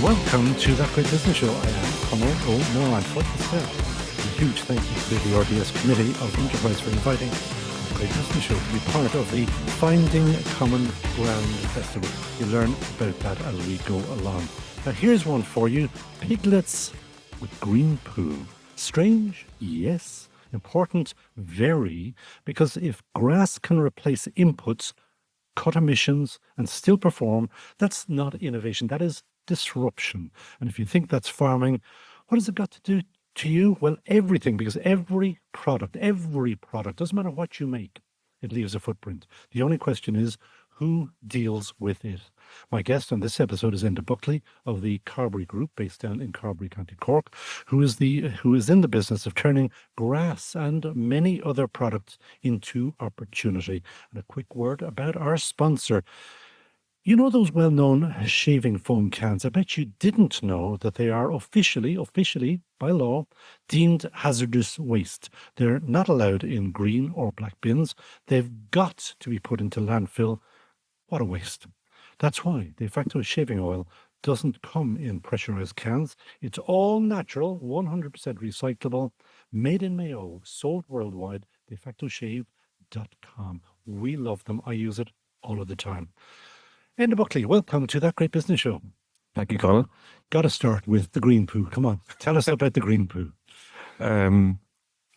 Welcome to That Great Business Show. I am Conall Móráin. A huge thank you to the RDS Committee of Enterprise for inviting That Great Business Show to be part of the Finding Common Ground Festival. You learn about that as we go along. Now here's one for you. Piglets with green poo. Strange? Yes. Important? Very. Because if grass can replace inputs, cut emissions and still perform, that's not innovation. That is disruption. And if you think that's farming, what has it got to do to you? Well, everything, because every product, doesn't matter what you make, it leaves a footprint. The only question is, who deals with it? My guest on this episode is Enda Buckley of the Carbery Group, based down in Carbery, County Cork, who is in the business of turning grass and many other products into opportunity. And a quick word about our sponsor. You know those well-known shaving foam cans? I bet you didn't know that they are officially by law deemed hazardous waste. They're not allowed in green or black bins. They've got to be put into landfill. What a waste. That's why de facto shaving oil doesn't come in pressurized cans. It's all natural, 100% recyclable, made in Mayo, sold worldwide, defactoshave.com. We love them. I use it all of the time. Enda Buckley, welcome to That Great Business Show. Thank you, Conall. Got to start with the green poo. Come on, tell us about the green poo.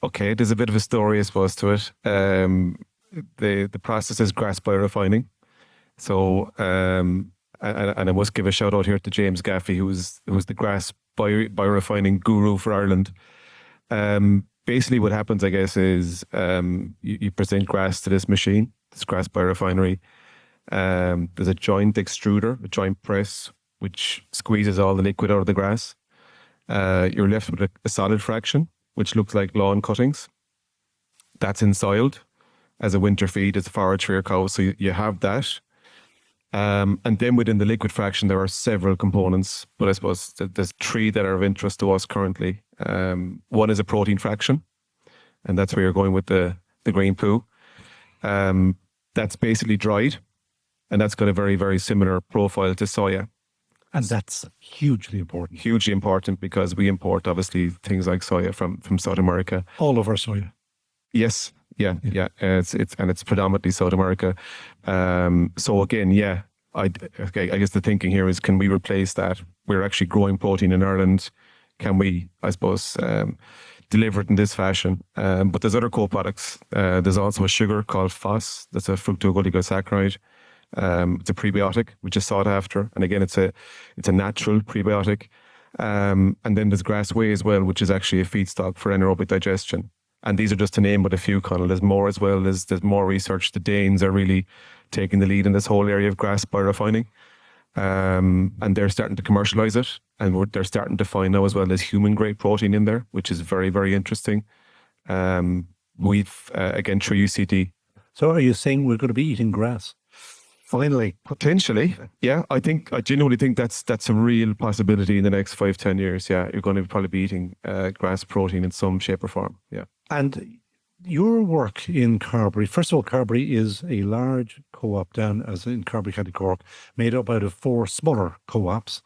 Okay, there's a bit of a story, I suppose, to it. The process is grass biorefining. So, and I must give a shout out here to James Gaffey, who's the grass biorefining guru for Ireland. Basically, what happens, I guess, is you present grass to this machine, this grass biorefinery. There's a joint extruder, a joint press, which squeezes all the liquid out of the grass. You're left with a solid fraction, which looks like lawn cuttings. That's ensoiled as a winter feed, as forage for your cows. So you have that. And then within the liquid fraction, there are several components, but I suppose there's three that are of interest to us currently. One is a protein fraction, and that's where you're going with the green poo. That's basically dried, and that's got a very, very similar profile to soya. And that's hugely important. Hugely important because we import, obviously, things like soya from South America. All of our soya. Yes. Yeah. It's predominantly South America. So again, yeah, I guess the thinking here is, can we replace that? We're actually growing protein in Ireland. Can we, I suppose, deliver it in this fashion? But there's other co-products. There's also a sugar called FOS. That's a fructooligosaccharide. It's a prebiotic, which is sought after. And again, it's a natural prebiotic. And then there's grass whey as well, which is actually a feedstock for anaerobic digestion. And these are just to name but a few, Conall. There's more as well. There's more research. The Danes are really taking the lead in this whole area of grass biorefining. And they're starting to commercialize it. And they're starting to find now as well there's human grade protein in there, which is very, very interesting. We've, again, through UCD. So are you saying we're going to be eating grass? Finally. Potentially. Yeah. I genuinely think that's a real possibility in the next 5-10 years. Yeah. You're going to probably be eating grass protein in some shape or form. Yeah. And your work in Carbery, first of all, Carbery is a large co-op down as in Carbery, County Cork, made up out of 4 smaller co-ops.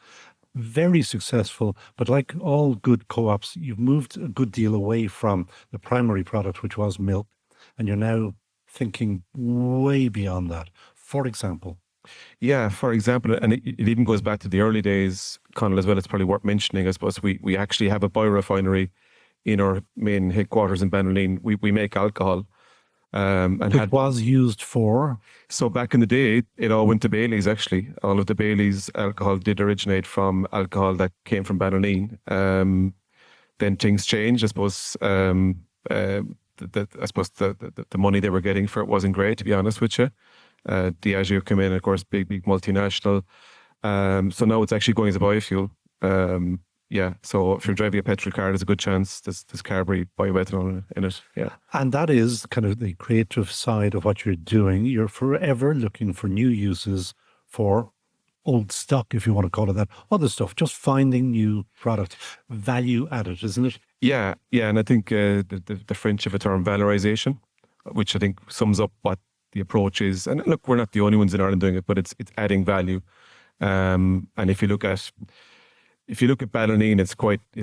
Very successful, but like all good co-ops, you've moved a good deal away from the primary product, which was milk, and you're now thinking way beyond that. For example? Yeah, for example, and it even goes back to the early days, Conall, as well. It's probably worth mentioning, I suppose, we actually have a biorefinery in our main headquarters in Ballyleen. We make alcohol. Which was used for? So back in the day, it all went to Bailey's, actually. All of the Bailey's alcohol did originate from alcohol that came from Ballyleen. Then things changed, I suppose. The money they were getting for it wasn't great, to be honest with you. Diageo came in, of course, big multinational. So now it's actually going as a biofuel. Yeah, so if you're driving a petrol car, there's a good chance there's Carbery bioethanol in it. Yeah, and that is kind of the creative side of what you're doing. You're forever looking for new uses for old stock, if you want to call it that. Other stuff, just finding new product, value added, isn't it? Yeah, and I think the French have a term, valorization, which I think sums up what the approach is. And look, we're not the only ones in Ireland doing it, but it's adding value. And if you look at if you look at Ballineen, it's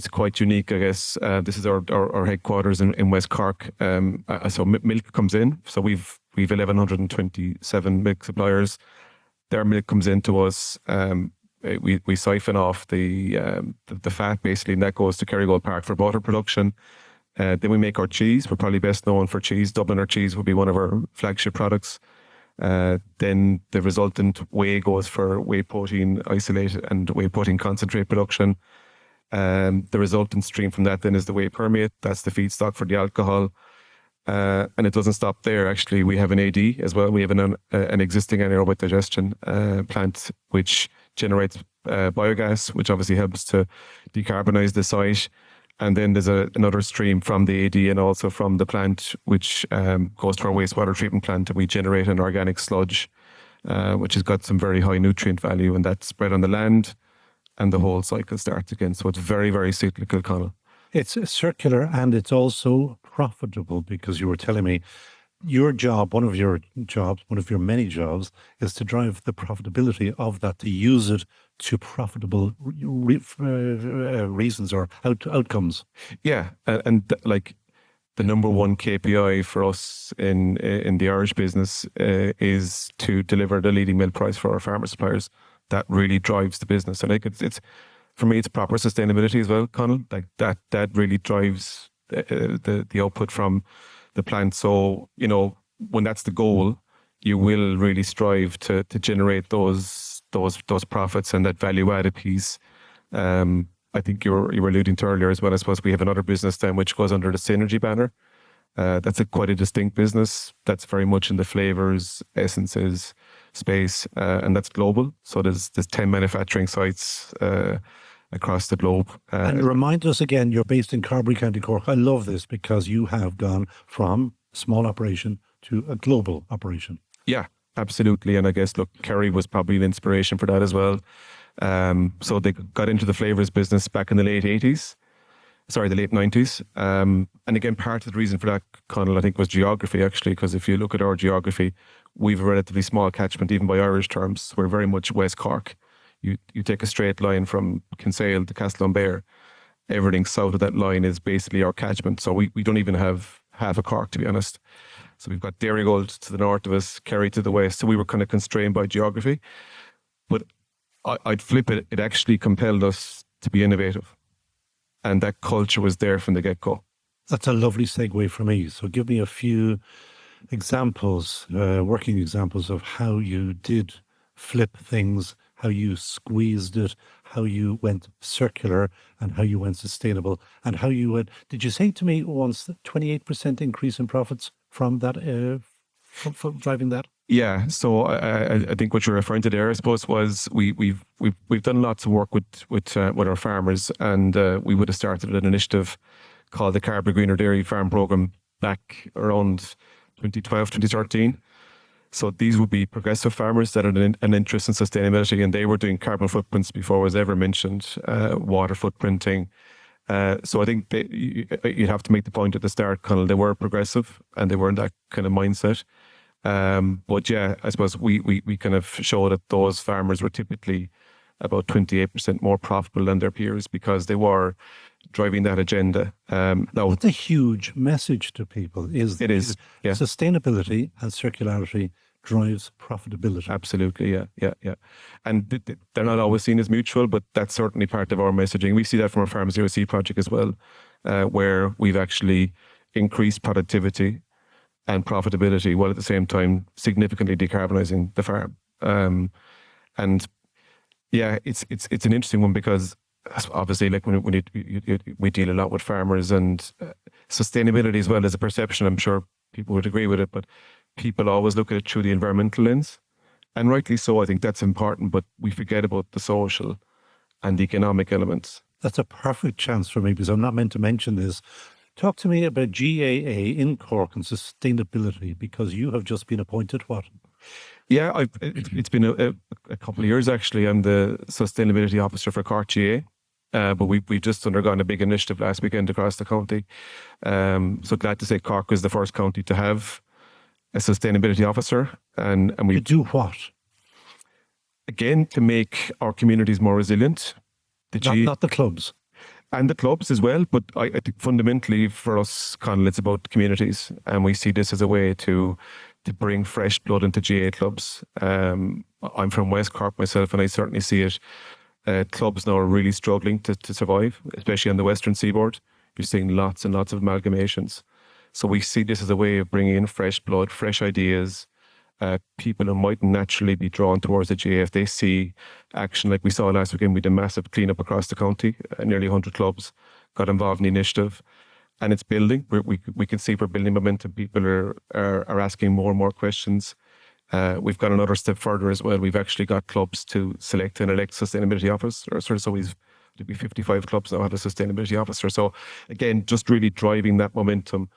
quite unique, I guess. This is our headquarters in West Cork. So milk comes in. So we've 1,127 milk suppliers. Their milk comes into us. We siphon off the fat basically, and that goes to Kerrygold Park for butter production. Then we make our cheese. We're probably best known for cheese. Dubliner cheese would be one of our flagship products. Then the resultant whey goes for whey protein isolate and whey protein concentrate production. The resultant stream from that then is the whey permeate. That's the feedstock for the alcohol. And it doesn't stop there. Actually, we have an AD as well. We have an existing anaerobic digestion plant which generates biogas, which obviously helps to decarbonize the site. And then there's another stream from the AD and also from the plant, which goes to our wastewater treatment plant, and we generate an organic sludge, which has got some very high nutrient value, and that's spread on the land, and the whole cycle starts again. So it's very, very cyclical, Conall. It's circular and it's also profitable, because you were telling me your job, one of your many jobs, is to drive the profitability of that, to use it to profitable reasons or outcomes. Yeah, and like the number one KPI for us in the Irish business is to deliver the leading milk price for our farmer suppliers. That really drives the business, and like it's for me, it's proper sustainability as well, Conall. Like that really drives the output from the plant. So, you know, when that's the goal, you will really strive to generate those profits and that value added piece. I think you were alluding to earlier as well. I suppose we have another business then which goes under the Synergy banner. That's quite a distinct business. That's very much in the flavors, essences space, and that's global. So there's 10 manufacturing sites across the globe. And remind us again, you're based in Carbery, County Cork. I love this because you have gone from small operation to a global operation. Yeah, absolutely. And I guess, look, Kerry was probably an inspiration for that as well. So they got into the flavors business back in the late 90s. And again, part of the reason for that, Conall, I think, was geography, actually, because if you look at our geography, we've a relatively small catchment, even by Irish terms. We're very much West Cork. You take a straight line from Kinsale to Castleunbear, everything south of that line is basically our catchment. So we don't even have half a Cork, to be honest. So we've got Dairygold to the north of us, Kerry to the west. So we were kind of constrained by geography. But I'd flip it. It actually compelled us to be innovative. And that culture was there from the get-go. That's a lovely segue for me. So give me a few examples, working examples of how you did flip things, how you squeezed it, how you went circular, and how you went sustainable, and how you went. Did you say to me once that 28% increase in profits from that, from driving that? Yeah, so I think what you're referring to there, I suppose, was we've done lots of work with our farmers, and we would have started an initiative called the Carbery Greener Dairy Farm Programme back around 2012, 2013. So these would be progressive farmers that had an interest in sustainability, and they were doing carbon footprints before it was ever mentioned, water footprinting. So I think you'd have to make the point at the start, Conall, they were progressive and they were in that kind of mindset. But yeah, I suppose we kind of show that those farmers were typically about 28% more profitable than their peers because they were driving that agenda. Now, that's a huge message to people. It is. Yeah. Sustainability and circularity drives profitability. Absolutely, yeah. And they're not always seen as mutual, but that's certainly part of our messaging. We see that from our Farm Zero C project as well, where we've actually increased productivity and profitability while at the same time significantly decarbonising the farm. And yeah, it's an interesting one because obviously, like when we deal a lot with farmers, and sustainability as well as a perception. I'm sure people would agree with it, but people always look at it through the environmental lens, and rightly so. I think that's important, but we forget about the social and the economic elements. That's a perfect chance for me because I'm not meant to mention this. Talk to me about GAA in Cork and sustainability, because you have just been appointed what? Yeah, it's been a couple of years actually. I'm the sustainability officer for Cork GA, but we've just undergone a big initiative last weekend across the county. So glad to say Cork was the first county to have a sustainability officer, and we to do what? Again, to make our communities more resilient, Not the clubs. And the clubs as well, but I think fundamentally for us, Conall, it's about communities, and we see this as a way to bring fresh blood into GA clubs. I'm from West Cork myself, and I certainly see it. Clubs now are really struggling to survive, especially on the Western Seaboard. You're seeing lots and lots of amalgamations. So we see this as a way of bringing in fresh blood, fresh ideas, people who might naturally be drawn towards the GA if they see action like we saw last weekend. We did a massive cleanup across the county. Nearly 100 clubs got involved in the initiative, and it's building. We can see we're building momentum. People are asking more and more questions. We've got another step further as well. We've actually got clubs to select and elect sustainability officers. So we've 55 clubs now have a sustainability officer. So again, just really driving that momentum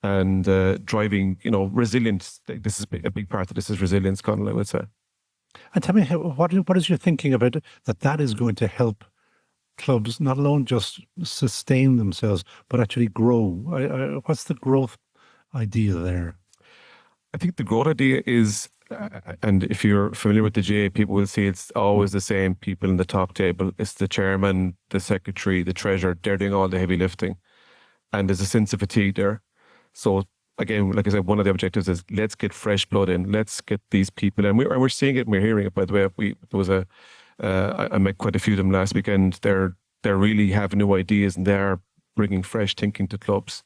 and driving, resilience. This is a big part of this is resilience, Conall, I would say. And tell me, what is your thinking about it, that is going to help clubs not alone just sustain themselves, but actually grow? What's the growth idea there? I think the growth idea is, and if you're familiar with the GA, people will see it's always the same people in the top table. It's the chairman, the secretary, the treasurer. They're doing all the heavy lifting. And there's a sense of fatigue there. So again, like I said, one of the objectives is let's get fresh blood in. Let's get these people, and we're seeing it and we're hearing it. By the way, I met quite a few of them last weekend. They're really have new ideas and they're bringing fresh thinking to clubs.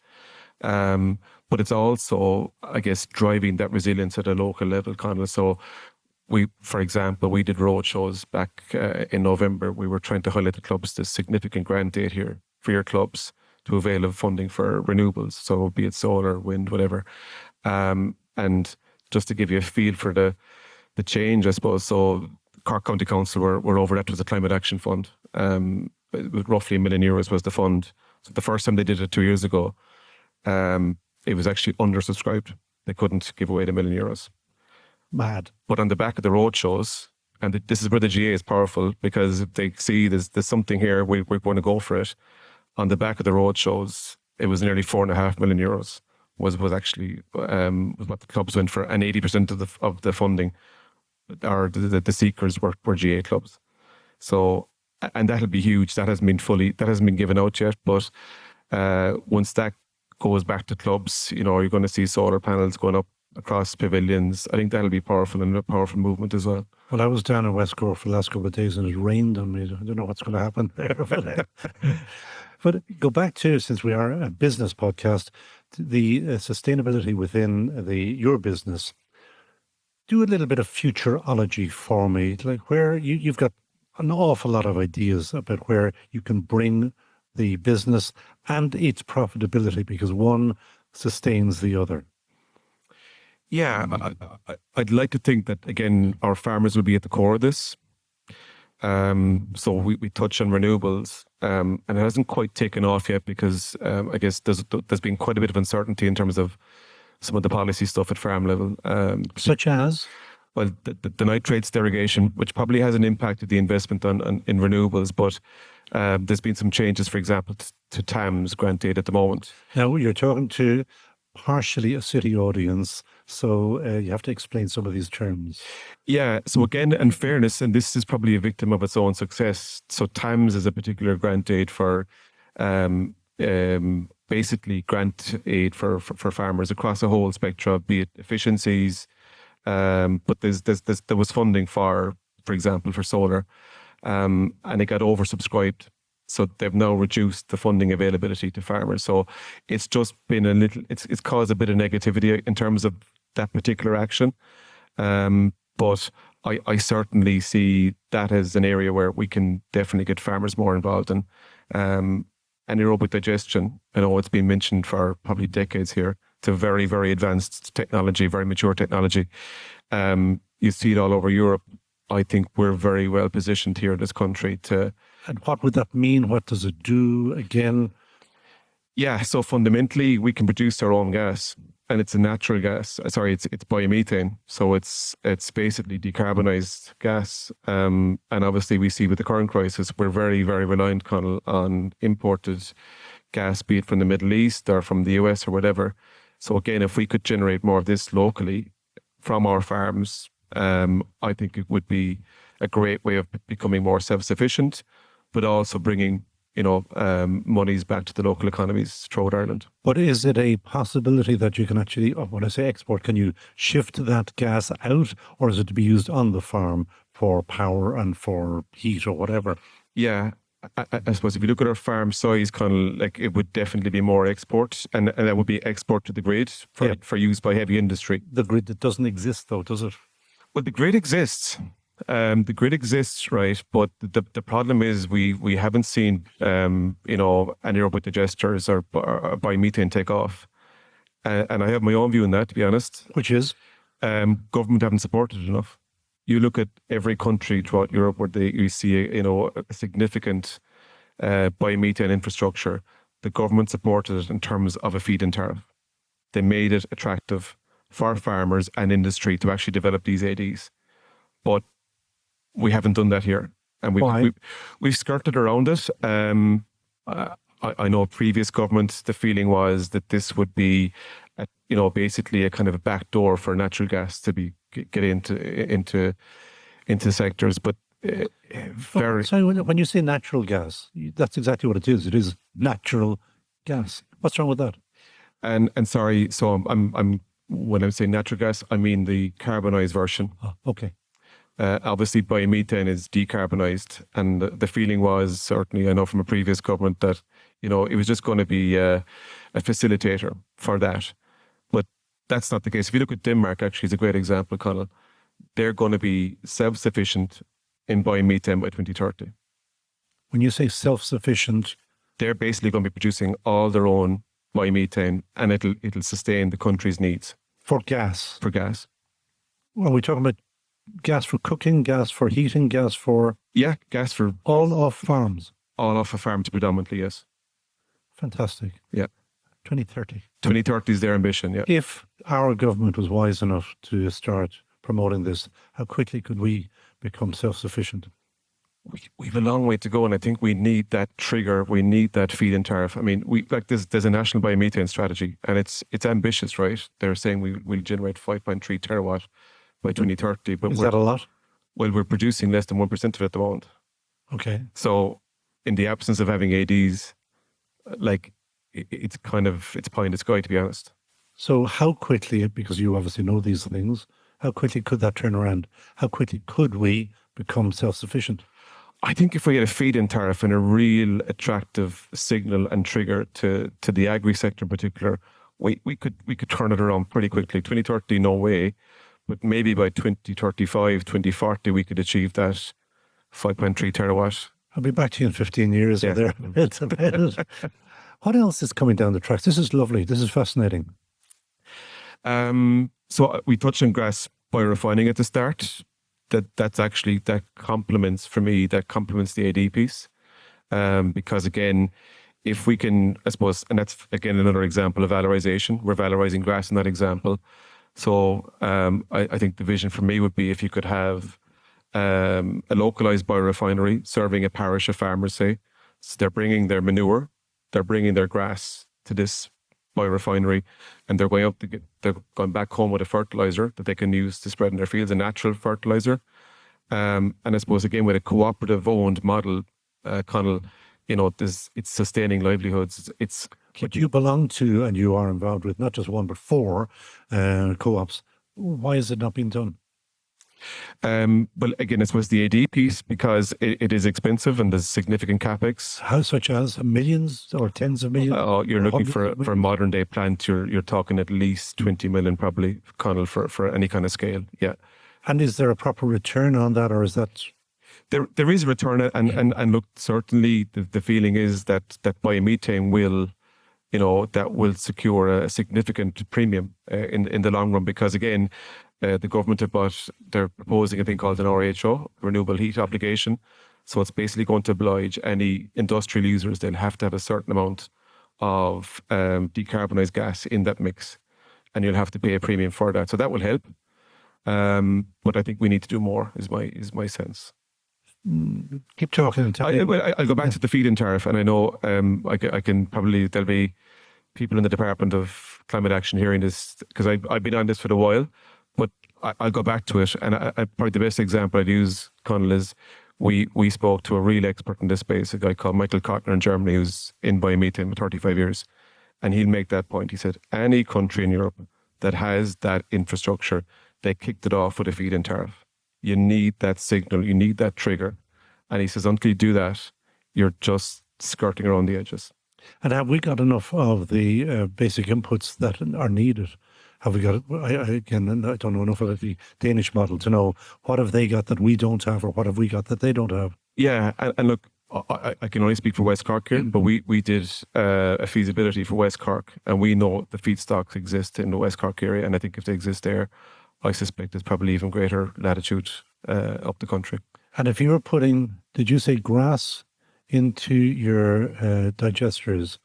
But it's also, I guess, driving that resilience at a local level, Conall. So for example, we did road shows back in November. We were trying to highlight the clubs, the significant grant date here for your clubs to avail of funding for renewables. So be it solar, wind, whatever. And just to give you a feel for the change, I suppose. So Cork County Council were over that was a climate action fund. Roughly €1 million was the fund. So the first time they did it 2 years ago, it was actually undersubscribed. They couldn't give away the €1 million. Mad. But on the back of the road shows, and this is where the GA is powerful because they see there's something here, we're going to go for it. On the back of the road shows, it was nearly €4.5 million was actually was what the clubs went for, and 80% of the funding or the seekers were GA clubs. So, and that'll be huge. That hasn't been given out yet, but once that goes back to clubs, you're going to see solar panels going up across pavilions. I think that'll be powerful and a powerful movement as well. Well, I was down in West Cork for the last couple of days and it rained on me. I don't know what's going to happen there. But go back to, since we are a business podcast, the sustainability within your business. Do a little bit of futurology for me, like where you've got an awful lot of ideas about where you can bring the business and its profitability, because one sustains the other. Yeah, I'd like to think that, again, our farmers will be at the core of this. So we touch on renewables, and it hasn't quite taken off yet because I guess there's been quite a bit of uncertainty in terms of some of the policy stuff at farm level. Such as? Well, the nitrates derogation, which probably hasn't impacted the investment in renewables, but there's been some changes, for example, to TAMS grant aid at the moment. Now, you're talking to partially a city audience, so you have to explain some of these terms. Yeah, so again, in fairness, and this is probably a victim of its own success. So TAMS is a particular grant aid for basically grant aid for farmers across a whole spectrum, be it efficiencies, but there was funding for example, for solar, and it got oversubscribed. So they've now reduced the funding availability to farmers. So it's just been it's caused a bit of negativity in terms of that particular action. But I certainly see that as an area where we can definitely get farmers more involved in. Anaerobic digestion, I know it's been mentioned for probably decades here. It's a very, very advanced technology, very mature technology. You see it all over Europe. I think we're very well positioned here in this country to... And what would that mean? What does it do again? Yeah, so fundamentally, we can produce our own gas, and it's a natural gas. Sorry, it's biomethane. So it's basically decarbonized gas. And obviously, we see with the current crisis, we're very, very reliant, Conall, on imported gas, be it from the Middle East or from the US or whatever. So again, if we could generate more of this locally from our farms, I think it would be a great way of becoming more self-sufficient, but also bringing, monies back to the local economies throughout Ireland. But is it a possibility that you can actually, when I say export, can you shift that gas out, or is it to be used on the farm for power and for heat or whatever? Yeah. I suppose if you look at our farm size, Conall, like it would definitely be more export, and that would be export to the grid for use by heavy industry. The grid that doesn't exist, though, does it? Well, the grid exists. The grid exists, right? But the problem is we haven't seen anaerobic digesters or biomethane take off, and I have my own view on that, to be honest. Which is? Government haven't supported it enough. You look at every country throughout Europe where you see a significant biomethane infrastructure. The government supported it in terms of a feed-in tariff. They made it attractive for farmers and industry to actually develop these ADs, but we haven't done that here, and we've skirted around it. I know previous governments, the feeling was that this would be, basically a kind of a back door for natural gas to get into sectors, but very. So when you say natural gas, that's exactly what it is. It is natural gas. What's wrong with that? And sorry, so I'm when I'm saying natural gas, I mean the carbonized version. Oh, okay. Obviously, biomethane is decarbonized, and the feeling was, certainly I know from a previous government, that it was just going to be a facilitator for that. But that's not the case. If you look at Denmark, actually, is a great example, Conall. They're going to be self-sufficient in biomethane by 2030. When you say self-sufficient, they're basically going to be producing all their own biomethane, and it'll sustain the country's needs for gas. For gas. Well, we're talking about gas for cooking, gas for heating, gas for... Yeah, gas for... All off farms. All off of farms predominantly, yes. Fantastic. Yeah. 2030. 2030 is their ambition, yeah. If our government was wise enough to start promoting this, how quickly could we become self-sufficient? We've a long way to go, and I think we need that trigger. We need that feed-in tariff. I mean, there's a national biomethane strategy, and it's ambitious, right? They're saying we'll generate 5.3 terawatt by 2030. But is that a lot? Well, we're producing less than 1% of it at the moment. Okay. So, in the absence of having ADs, it's pie in the sky, to be honest. So, how quickly, because you obviously know these things, how quickly could that turn around? How quickly could we become self-sufficient? I think if we had a feed-in tariff and a real attractive signal and trigger to the agri sector in particular, we could turn it around pretty quickly. 2030, no way, but maybe by 2035, 2040, we could achieve that 5.3 terawatt. I'll be back to you in 15 years. Yeah. There. It's about it. What else is coming down the tracks? This is lovely. This is fascinating. So we touched on grass biorefining at the start. That complements the AD piece, because again, if we can, I suppose, and that's again another example of valorization. We're valorizing grass in that example. So I think the vision for me would be if you could have a localized biorefinery serving a parish of farmers, say, so they're bringing their manure, they're bringing their grass to this biorefinery, and they're going back home with a fertilizer that they can use to spread in their fields, a natural fertilizer. And I suppose again with a cooperative owned model, Conall, it's sustaining livelihoods. But you belong to, and you are involved with not just one but four co-ops. Why is it not being done? Well, again, I suppose the AD piece, because it is expensive and there's significant capex. How such as millions or tens of millions? You're looking for a modern day plant. You're talking at least 20 million, probably, Conall, for any kind of scale. Yeah. And is there a proper return on that, or is that? There is a return, and look, certainly the feeling is that biomethane will, that will secure a significant premium in the long run, because again, the government they're proposing a thing called an RHO, renewable heat obligation. So it's basically going to oblige any industrial users, they'll have to have a certain amount of decarbonized gas in that mix, and you'll have to pay a premium for that. So that will help. But I think we need to do more, is my sense. Keep talking and tell me. I'll go back to the feed-in tariff, and I know I can probably, there'll be people in the Department of Climate Action hearing this, because I've been on this for a while, but I'll go back to it. And probably the best example I'd use, Conall, is we spoke to a real expert in this space, a guy called Michael Kottner in Germany, who's in biomethane for 35 years. And he'll make that point. He said, any country in Europe that has that infrastructure, they kicked it off with a feed-in tariff. You need that signal, you need that trigger. And he says, until you do that, you're just skirting around the edges. And have we got enough of the basic inputs that are needed? Have we got, again, I don't know enough about the Danish model to know what have they got that we don't have, or what have we got that they don't have? Yeah, and look, I can only speak for West Cork here, but we did a feasibility for West Cork, and we know the feedstocks exist in the West Cork area, and I think if they exist there, I suspect there's probably even greater latitude up the country. And if you were putting, did you say grass into your digesters,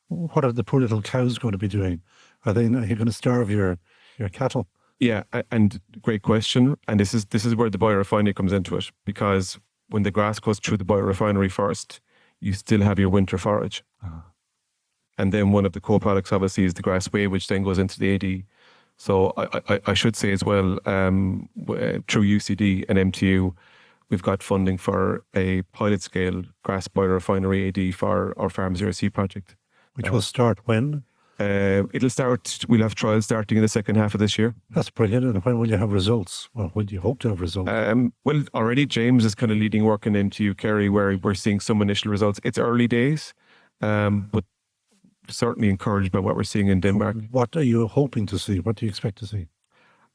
what are the poor little cows going to be doing? Are you going to starve your cattle? Yeah, and great question. And this is where the biorefinery comes into it, because when the grass goes through the biorefinery first, you still have your winter forage. And then one of the co-products obviously is the grass whey, which then goes into the AD. So I should say as well, through UCD and MTU, we've got funding for a pilot scale grass biorefinery AD for our Farm Zero C project. Which will start when? It'll start, we'll have trials starting in the second half of this year. That's brilliant. And when will you have results? Well, when do you hope to have results? Well, already James is kind of leading work in MTU Kerry, where we're seeing some initial results. It's early days, but certainly encouraged by what we're seeing in Denmark. What are you hoping to see? What do you expect to see?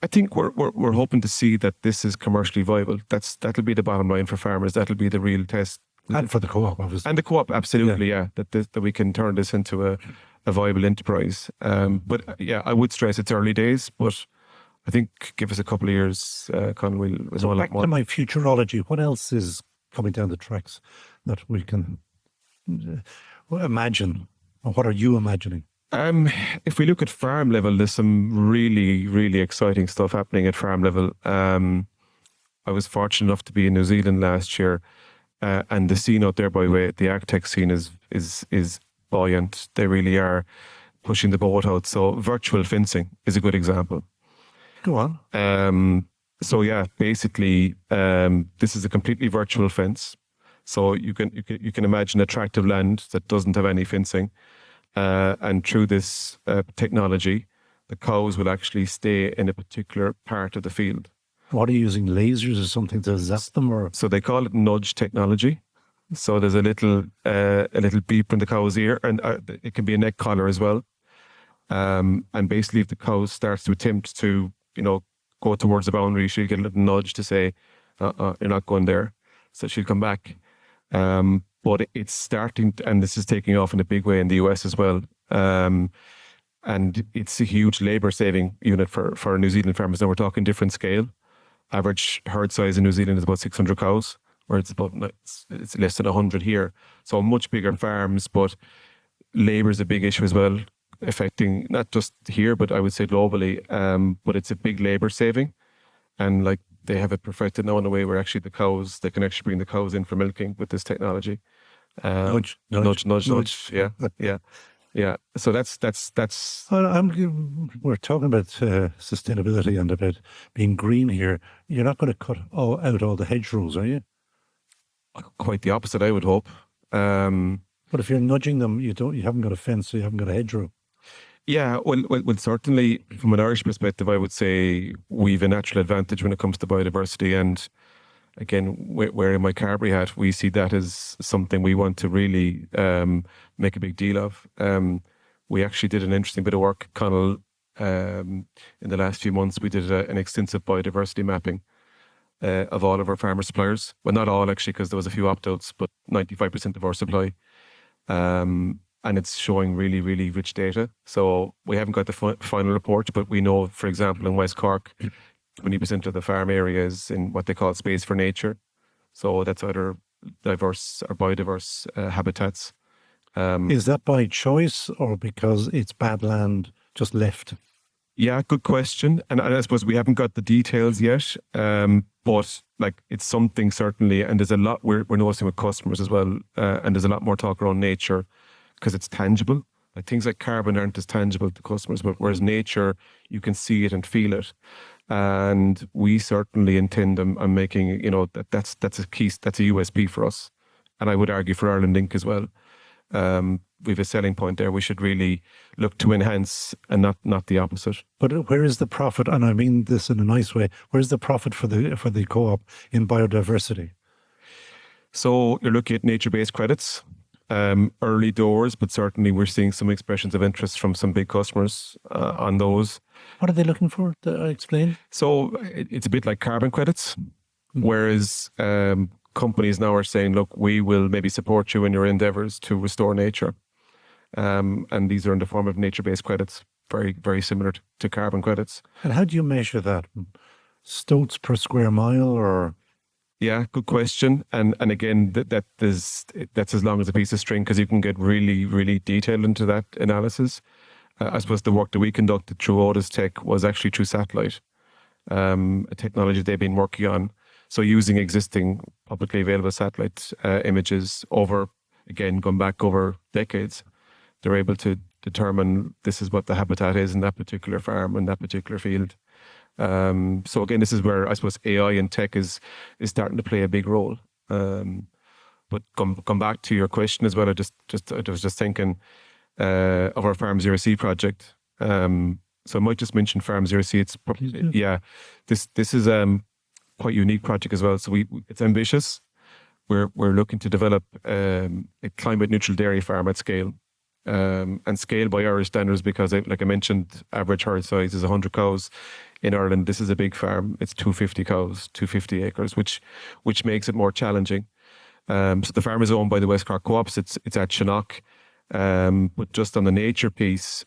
I think we're hoping to see that this is commercially viable. That'll be the bottom line for farmers. That'll be the real test. And for the co-op, obviously. And the co-op, absolutely, yeah. That we can turn this into a viable enterprise. But yeah, I would stress it's early days, but I think give us a couple of years, Conall, we'll know a lot more. Back to my futurology, what else is coming down the tracks that we can imagine? Or what are you imagining? If we look at farm level, there's some really, really exciting stuff happening at farm level. I was fortunate enough to be in New Zealand last year, and the scene out there, by the way, the agtech scene is buoyant. They really are pushing the boat out. So virtual fencing is a good example. Go on. So yeah, basically, this is a completely virtual fence. So you can imagine a tract of land that doesn't have any fencing. And through this technology, the cows will actually stay in a particular part of the field. What are you using, lasers or something to zap them? Or so they call it nudge technology. So there's a little beep in the cow's ear, and it can be a neck collar as well. And basically, if the cow starts to attempt to, go towards the boundary, she'll get a little nudge to say, you're not going there. So she'll come back. But it's starting, and this is taking off in a big way in the US as well. And it's a huge labor saving unit for New Zealand farmers. Now we're talking different scale. Average herd size in New Zealand is about 600 cows, where it's less than 100 here. So much bigger farms, but labor is a big issue as well, affecting not just here, but I would say globally. But it's a big labor saving. And like they have it perfected now in a way where actually they can actually bring the cows in for milking with this technology. Nudge. Yeah. So that's. We're talking about sustainability and about being green here. You're not going to cut out all the hedgerows, are you? Quite the opposite, I would hope. But if you're nudging them, you haven't got a fence, so you haven't got a hedgerow. Yeah, well, certainly from an Irish perspective, I would say we've a natural advantage when it comes to biodiversity. And again, wearing my Carbery hat, we see that as something we want to really make a big deal of. We actually did an interesting bit of work, Conall, in the last few months. We did an extensive biodiversity mapping of all of our farmer suppliers. Well, not all actually, because there was a few opt-outs, but 95% of our supply. And it's showing really, really rich data. So we haven't got the final report, but we know, for example, in West Cork, 20% of the farm area is in what they call space for nature. So that's either diverse or biodiverse habitats. Is that by choice or because it's bad land just left? Yeah, good question. And I suppose we haven't got the details yet, but like it's something certainly, and there's a lot we're noticing with customers as well, and there's a lot more talk around nature because it's tangible. Like things like carbon aren't as tangible to customers, but whereas nature, you can see it and feel it. And we certainly intend on making, that's a key, that's a USP for us. And I would argue for Ireland Inc. as well. We have a selling point there. We should really look to enhance and not the opposite. But where is the profit? And I mean this in a nice way. Where's the profit for the co-op in biodiversity? So you're looking at nature-based credits, early doors, but certainly we're seeing some expressions of interest from some big customers on those. What are they looking for? Explain. So it's a bit like carbon credits, whereas companies now are saying, look, we will maybe support you in your endeavors to restore nature. And these are in the form of nature-based credits, very, very similar to carbon credits. And how do you measure that? Stoats per square mile or? Yeah, good question. And again, that's as long as a piece of string because you can get really, really detailed into that analysis. I suppose the work that we conducted through Otis Tech was actually through satellite, a technology they've been working on. So using existing publicly available satellite images over, again, going back over decades, they're able to determine this is what the habitat is in that particular farm, in that particular field. So again, this is where I suppose AI and tech is starting to play a big role. But come back to your question as well. I was just thinking of our Farm Zero C project. So I might just mention Farm Zero C. It's this is quite unique project as well. So it's ambitious. We're looking to develop a climate neutral dairy farm at scale. And scale by Irish standards because, like I mentioned, average herd size is 100 cows. In Ireland, this is a big farm. It's 250 cows, 250 acres, which makes it more challenging. So the farm is owned by the West Cork Co-ops. It's at Shannock. But just on the nature piece,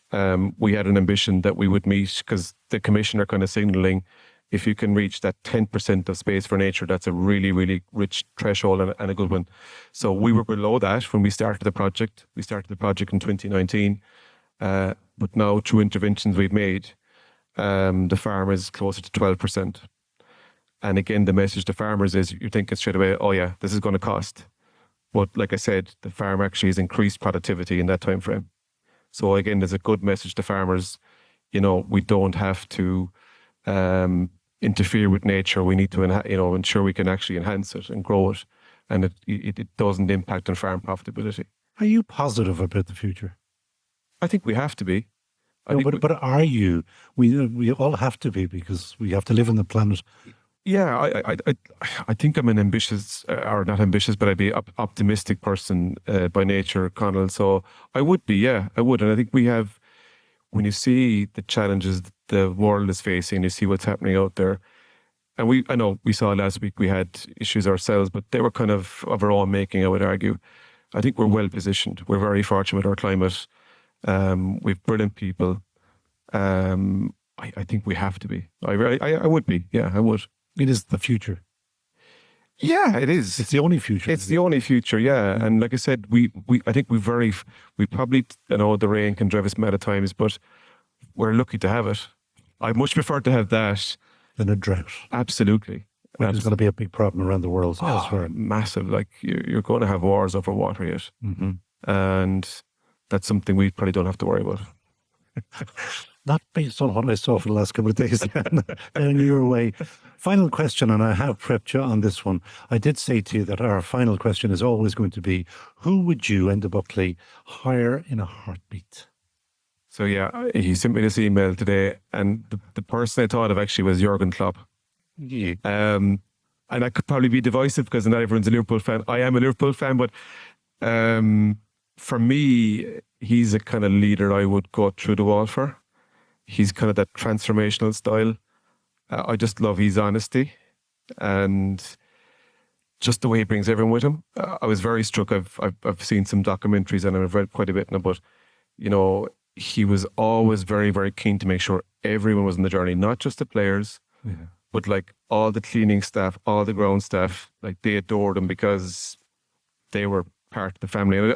we had an ambition that we would meet because the commissioner kind of signalling if you can reach that 10% of space for nature, that's a really, really rich threshold and a good one. So we were below that when we started the project. We started the project in 2019. But now through interventions we've made, the farm is closer to 12%. And again, the message to farmers is you're thinking straight away, oh yeah, this is going to cost. But like I said, the farm actually has increased productivity in that time frame. So again, there's a good message to farmers. We don't have to interfere with nature. We need to, ensure we can actually enhance it and grow it, and it doesn't impact on farm profitability. Are you positive about the future? I think we have to be. But are you? We all have to be because we have to live on the planet. Yeah, I think I'm an ambitious, or not ambitious, but I'd be optimistic person by nature, Conall. So I would be, yeah, I would. And I think we have, when you see the challenges the world is facing, you see what's happening out there. And I know we saw last week we had issues ourselves, but they were kind of our own making, I would argue. I think we're well positioned. We're very fortunate with our climate. We've brilliant people. I think we have to be. I would be. Yeah, I would. It is the future. Yeah, it is. It's the only future. It's the only future, yeah. And like I said, I think we probably, the rain can drive us mad at times, but we're lucky to have it. I much prefer to have that than a drought. Absolutely. Which is going to be a big problem around the world elsewhere. Massive. Like you're going to have wars over water yet. Mm-hmm. And that's something we probably don't have to worry about. Not based on what I saw for the last couple of days down your way. Final question, and I have prepped you on this one. I did say to you that our final question is always going to be, who would you, Enda Buckley, hire in a heartbeat? So yeah, he sent me this email today, and the person I thought of actually was Jurgen Klopp. Yeah. And I could probably be divisive because not everyone's a Liverpool fan. I am a Liverpool fan, but for me, he's a kind of leader I would go through the wall for. He's kind of that transformational style. I just love his honesty and just the way he brings everyone with him. I was very struck. I've seen some documentaries and I've read quite a bit now, but he was always very, very keen to make sure everyone was on the journey, not just the players, but like all the cleaning staff, all the ground staff. Like they adored him because they were part of the family. And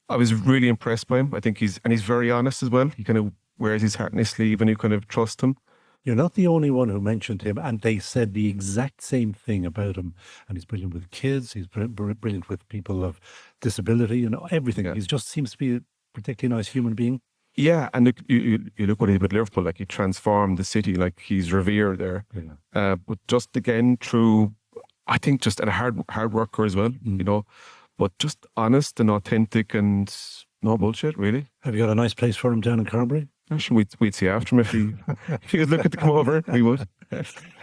I was really impressed by him. I think he's very honest as well. He kind of wears his heart in his sleeve and you kind of trust him. You're not the only one who mentioned him, and they said the exact same thing about him. And he's brilliant with kids. He's brilliant with people of disability, everything. Yeah. He just seems to be particularly nice human being. Yeah, and you look what he did with Liverpool, like he transformed the city, like he's revered there. Yeah. But just again through, I think just a hard worker as well, but just honest and authentic and no bullshit, really. Have you got a nice place for him down in Carbery? Actually, we'd see after him if he was looking to come over, we would.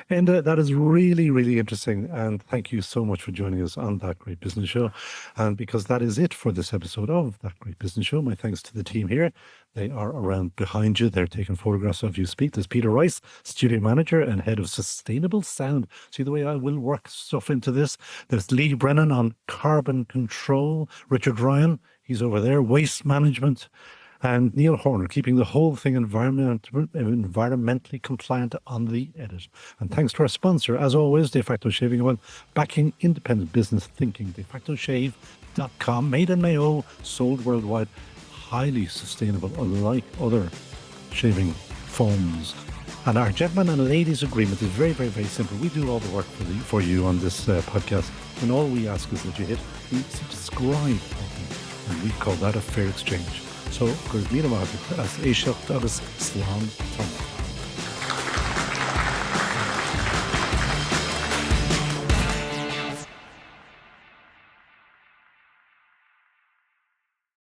And that is really, really interesting. And thank you so much for joining us on That Great Business Show. And because that is it for this episode of That Great Business Show, my thanks to the team here. They are around behind you. They're taking photographs of you speak. There's Peter Rice, studio manager and head of sustainable sound. See the way I will work stuff into this. There's Lee Brennan on carbon control. Richard Ryan, he's over there, waste management. And Neil Horner, keeping the whole thing environmentally compliant on the edit. And thanks to our sponsor, as always, De Facto Shaving Oil, backing independent business thinking. DeFactoShave.com, made in Mayo, sold worldwide, highly sustainable, unlike other shaving foams. And our gentlemen and ladies agreement is very, very, very simple. We do all the work for you on this podcast. And all we ask is that you hit the subscribe button. And we call that a fair exchange. So, gur míle maith as éisteacht agus slán